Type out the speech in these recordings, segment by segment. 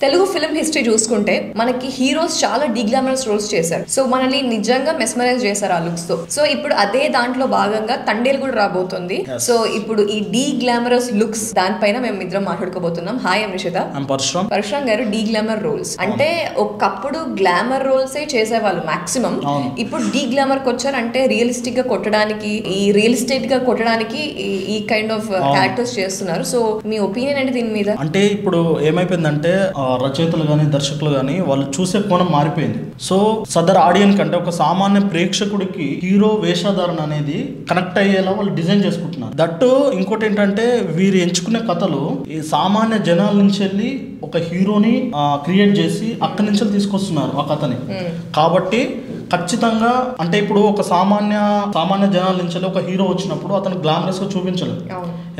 Telugu film history చూసుకుంటే మనకి heroes చాలా డీగ్లామరస్ రోల్స్ చేశారు. సో మనల్ని నిజంగా మెస్మరైజ్ చేశారు ఆ లుక్స్ తో. సో ఇప్పుడు అదే దాంట్లో భాగంగా తండేలు కూడా రాబోతుంది. సో ఇప్పుడు ఈ డీగ్లామరస్ లుక్స్ దానిపైన మేము ఇద్దరం మాట్లాడుకోబోతున్నాం. హాయ్ నిషిత. పరశురామ్ గారు డీగ్లామర్ రోల్స్ అంటే ఒకప్పుడు గ్లామర్ రోల్స్ చేసేవాళ్ళు మాక్సిమం. ఇప్పుడు డీగ్లామర్ కి వచ్చారు అంటే రియలిస్టిక్ గా కొట్టడానికి, ఈ రియల్ ఎస్టేట్ గా కొట్టడానికి ఈ కైండ్ ఆఫ్ క్యారెక్టర్స్ చేస్తున్నారు. సో మీ ఒపీనియన్ అంటే దీని మీద? అంటే ఇప్పుడు ఏమైపోయిందంటే రచయితలు గానీ దర్శకులు గానీ వాళ్ళు చూసే కోణం మారిపోయింది. సో సదర్ ఆడియన్స్ కంటే ఒక సామాన్య ప్రేక్షకుడికి హీరో వేషధారణ అనేది కనెక్ట్ అయ్యేలా వాళ్ళు డిజైన్ చేసుకుంటున్నారు. దట్టు ఇంకోటి ఏంటంటే వీరు ఎంచుకునే కథలు ఈ సామాన్య జనాల నుంచి వెళ్ళి ఒక హీరోని క్రియేట్ చేసి అక్కడి నుంచి తీసుకొస్తున్నారు ఆ కథని. కాబట్టి ఖచ్చితంగా అంటే ఇప్పుడు ఒక సామాన్య జనాల నుంచి ఒక హీరో వచ్చినప్పుడు అతను గ్లామరస్ గా చూపించలేదు.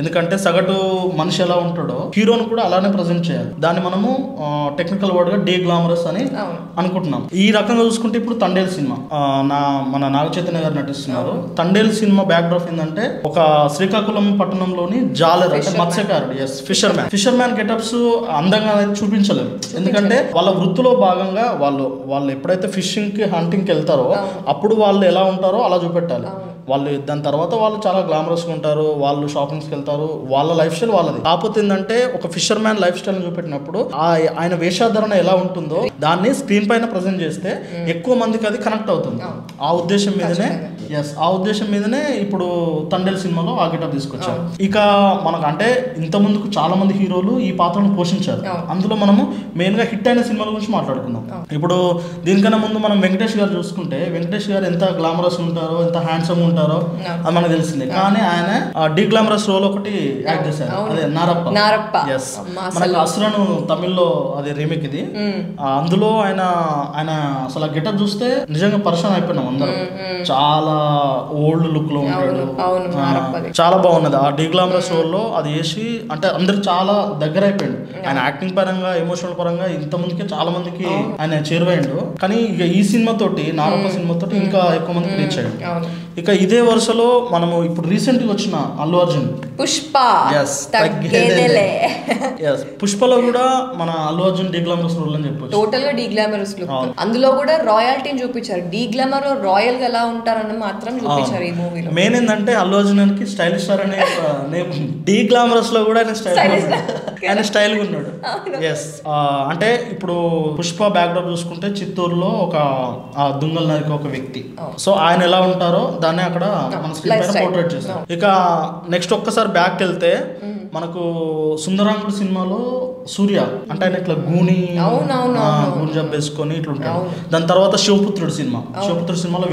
ఎందుకంటే సగటు మనిషి ఎలా ఉంటాడో హీరోను కూడా అలానే ప్రజెంట్ చేయాలి. దాన్ని మనము టెక్నికల్ వర్డ్ గా డే గ్లామరస్ అని అనుకుంటున్నాం. ఈ రకంగా చూసుకుంటే ఇప్పుడు తండేల్ సినిమా మన నాగ చైతన్య గారు నటిస్తున్నారు. తండేల్ సినిమా బ్యాక్ డ్రాప్ ఏంటంటే ఒక శ్రీకాకుళం పట్టణంలోని జాలర్ అంటే మత్స్యకారుడు, ఫిషర్ మ్యాన్ గెటప్స్ అందంగా చూపించలేదు. ఎందుకంటే వాళ్ళ వృత్తిలో భాగంగా వాళ్ళు ఎప్పుడైతే ఫిషింగ్ కి హంటింగ్ కి వెళ్తారో అప్పుడు వాళ్ళు ఎలా ఉంటారో అలా చూపెట్టాలి. వాళ్ళు దాని తర్వాత వాళ్ళు చాలా గ్లామరస్గా ఉంటారు, వాళ్ళు షాపింగ్స్కి వెళ్తారు, వాళ్ళ లైఫ్ స్టైల్ వాళ్ళది. కాకపోతే ఏంటంటే ఒక ఫిషర్ మ్యాన్ లైఫ్ స్టైల్ చూపెట్టినప్పుడు ఆయన వేషధారణ ఎలా ఉంటుందో దాన్ని స్క్రీన్ పైన ప్రజెంట్ చేస్తే ఎక్కువ మందికి అది కనెక్ట్ అవుతుంది. ఆ ఉద్దేశం మీదనే ఇప్పుడు తండేల్ సినిమాలో ఆ గెటప్ తీసుకొచ్చారు. ఇక మనకు అంటే ఇంత ముందుకు చాలా మంది హీరోలు ఈ పాత్రను పోషించారు. అందులో మనము మెయిన్ గా హిట్ అయిన సినిమాల గురించి మాట్లాడుకుందాం. ఇప్పుడు దీనికన్నా ముందు మనం వెంకటేష్ గారు చూసుకుంటే వెంకటేష్ గారు ఎంత గ్లామరస్ ఉంటారో, ఎంత హ్యాండ్సమ్ ఉంటారో అది మనకు తెలిసిందే. కానీ ఆయన డీగ్లామరస్ రోల్ ఒకటి యాక్ట్ చేశారు, అదే నారప్ప. ఎస్, మనకి అసురను తమిళ్లో అదే రీమేక్ ఇది. అందులో ఆయన అసలు గెటప్ చూస్తే నిజంగా పర్సన్ అయిపోయినాం అందరం. చాలా ఓల్డ్ లుక్ లో ఉంటాడు, చాలా బాగున్నది. ఆ డీగ్లామరస్ రోల్ లో అది వేసి అంటే అందరికి చాలా దగ్గర అయిపోయాడు. ఆయన యాక్టింగ్ పరంగా, ఎమోషనల్ పరంగా ఇంత ముందుకే చాలా మందికి ఆయన చేరువైండు. కానీ ఇక ఈ సినిమా తోటి, నారప్ప సినిమా తోటి ఇంకా ఎక్కువ మందికి రీచ్ అయ్యాడు. ఇక ఇదే వరుసలో మనము ఇప్పుడు రీసెంట్ గా వచ్చిన అల్లు అర్జున్ పుష్పలో కూడా మన అల్లు అర్జున్ డీగ్లామరస్ రోల్ అని చెప్పొచ్చు. టోటల్ గా డీగ్లామరస్ లుక్. అందులో కూడా రాయల్టీని చూపించారు. డీగ్లామర్ రాయల్ గా ఎలా ఉంటారని మాత్రం చూపించారు ఈ మూవీలో. మెయిన్ ఏంటంటే అల్లు అర్జున్ కి స్టైలిష్ స్టార్ అనే డీగ్లామరస్ లో కూడా ఆయన స్టైల్ గా ఉన్నాడు. ఎస్, అంటే ఇప్పుడు పుష్ప బ్యాక్డ్రాప్ చూసుకుంటే చిత్తూరులో ఒక దుంగల్ నరికి ఒక వ్యక్తి. సో ఆయన ఎలా ఉంటారో దాన్ని అక్కడ మన స్క్రీన్ పైన పోర్ట్రేట్ చేస్తారు. ఇక నెక్స్ట్ ఒక్కసారి బ్యాక్ వెళ్తే మనకు సుందరాంగుడు సినిమాలో సూర్య అంటే ఆయన ఇట్లా గూని జబ్ వేసుకొని ఇట్లా ఉంటాడు. దాని తర్వాత శివపుత్రుడు సినిమాలో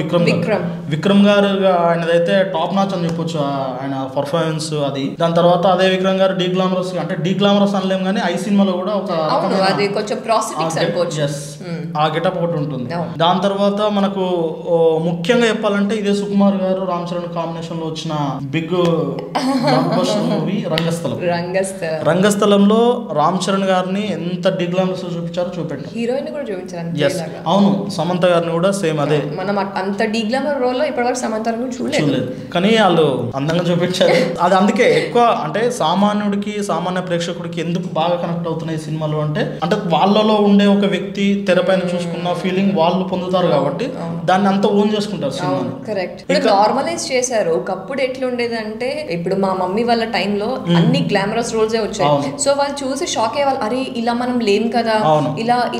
విక్రమ్ గారు ఆయనదైతే టాప్ నాచ్ అని చెప్పొచ్చు ఆయన పర్ఫార్మెన్స్ అది. దాని తర్వాత అదే విక్రమ్ గారు డీగ్లామరస్ అంటే డీగ్లామరస్ అనలేం కానీ ఐ సినిమాలో కూడా ఒక ఆ గెటప్ ఒకటి ఉంటుంది. దాని తర్వాత మనకు ముఖ్యంగా చెప్పాలంటే ఇదే సుకుమార్ గారు రామ్ చరణ్ కాంబినేషన్ లో వచ్చిన బిగ్ మూవీ రంగస్థలంలో రామ్ చరణ్ గారిని ఎంత డీగ్లామరస్ చూపించారో చూపెట్టారు. హీరోయిన్ కూడా చూపించారు. అవును, సమంత గారిని కూడా సేమ్ అదే. మనం అంత డీగ్లామర్ రోల్ లో ఇప్పటివరకు సమంత చూడలేదు, కానీ వాళ్ళు అందంగా చూపించారు. అది అందుకే ఎక్కువ అంటే సామాన్య ప్రేక్షకుడికి ఎందుకు బాగా కనెక్ట్ అవుతున్నాయి సినిమాలు అంటే వాళ్ళలో ఉండే ఒక వ్యక్తి తెరపైన చూసుకున్న ఫీలింగ్ వాళ్ళు పొందుతారు కాబట్టి దాన్ని అంతా ఓన్ చేసుకుంటారు సినిమాని. కరెక్ట్. ఇప్పుడు నార్మలైజ్ చేశారు. ఒకప్పుడు ఎట్లుండేదంటే ఇప్పుడు మా మమ్మీ వాళ్ళ టైంలో అన్ని గ్లామరస్ రోల్స్ వచ్చాయి. సో వాళ్ళు చూసి షాక్ అయ్యే వాళ్ళు, అరే ఇలా మనం లేం కదా,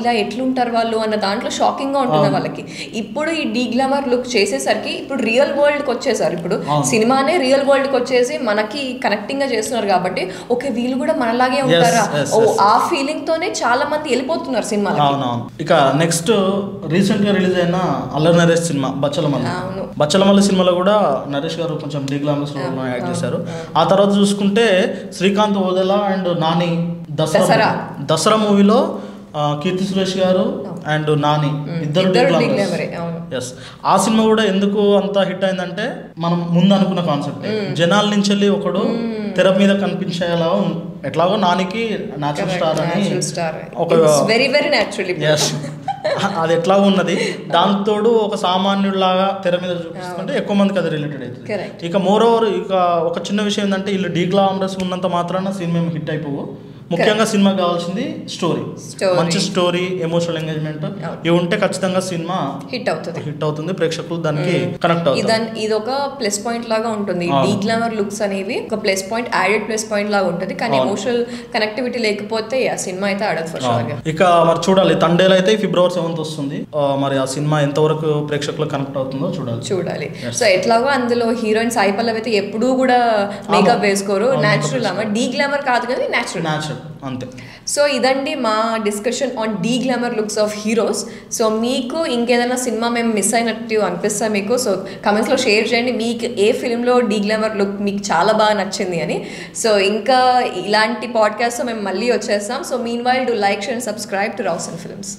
ఇలా ఎట్లుంటారు వాళ్ళు అన్న దాంట్లో షాకింగ్ గా ఉంటుంది వాళ్ళకి. ఇప్పుడు ఈ డీగ్లామర్ లుక్ చేసేసరికి ఇప్పుడు రియల్ వరల్డ్ కి వచ్చేసారు. ఇప్పుడు సినిమానే రియల్ వరల్డ్ కి వచ్చేసి మనకి కనెక్టింగ్ గా చేస్తున్నారు కాబట్టి ఓకే వీళ్ళు కూడా మనలాగే ఉంటారా ఆ ఫీలింగ్ తోనే చాలా మంది వెళ్ళిపోతున్నారు సినిమాకి. ఇక నెక్స్ట్ రీసెంట్ గా రిలీజ్ అయిన అల్లరి నరేష్ సినిమా బచ్చలమల్లి సినిమాలో కూడా నరేష్ గారు కొంచెం డీగ్లామరస్ రోల్ యాక్ట్ చేశారు. ఆ తర్వాత చూసుకుంటే శ్రీకాంత్ ఓదెలా అండ్ నాని దసరా మూవీలో కీర్తి సురేష్ గారు అండ్ నాని ఇద్దరు ఎస్. ఆ సినిమా కూడా ఎందుకు అంత హిట్ అయిందంటే మనం ముందు అనుకున్న కాన్సెప్ట్, జనాల నుంచి వెళ్ళి ఒకడు తెర మీద కనిపించేలా ఎట్లాగో నానికి న్యాచురల్ స్టార్ అని ఒక అది ఎట్లా ఉన్నది, దాంతోడు ఒక సామాన్యుడిలాగా తెర మీద చూపిస్తుంటే ఎక్కువ మందికి అది రిలేటెడ్ అవుతుంది. ఇక మోర్ ఓవర్ ఇక ఒక చిన్న విషయం ఏంటంటే వీళ్ళు డీగ్లామరస్ ఉన్నంత మాత్రాన సినిమా హిట్ అయిపోవు. ముఖ్యంగా సినిమాకి కావాల్సింది స్టోరీ, మంచి స్టోరీ, ఎమోషనల్ ఎంగేజ్మెంట్ ఇవి ఉంటే ఖచ్చితంగా సినిమా హిట్ అవుతుంది, ప్రేక్షకులు దానికి కనెక్ట్ అవుతారు. ఇది ఒక ప్లస్ పాయింట్ లాగా ఉంటుంది. డీ గ్లామర్ లుక్స్ అనేవి ఒక plus point, added plus point లాగా ఉంటుంది. కానీ ఎమోషనల్ కనెక్టివిటీ లేకపోతే ఆ సినిమా అయితే ఆడదు ఫర్ షూర్ గా. ఇక మరి చూడాలి, తండేల్ అయితే February 7th వస్తుంది. మరి ఆ సినిమా ఎంతవరకు ప్రేక్షకులు కనెక్ట్ అవుతుందో చూడాలి. సో ఎట్లాగో అందులో హీరోయిన్ సాయి పల్లవి అయితే ఎప్పుడూ కూడా మేకప్ వేసుకోరు, న్యాచురల్ ఆమె. డీ గ్లామర్ కాదు కానీ న్యాచురల్ అంతే. సో ఇదండి మా discussion on D glamour looks of heroes. So మీకు ఇంకేదైనా సినిమా మేము మిస్ అయినట్టు అనిపిస్తా మీకు, సో కమెంట్స్లో షేర్ చేయండి మీకు ఏ ఫిల్మ్లో డీ గ్లామర్ లుక్ మీకు చాలా బాగా నచ్చింది అని. సో ఇంకా ఇలాంటి పాడ్కాస్ట్తో మేము మళ్ళీ వచ్చేస్తాం. So meanwhile do like, share and subscribe to Ravson films.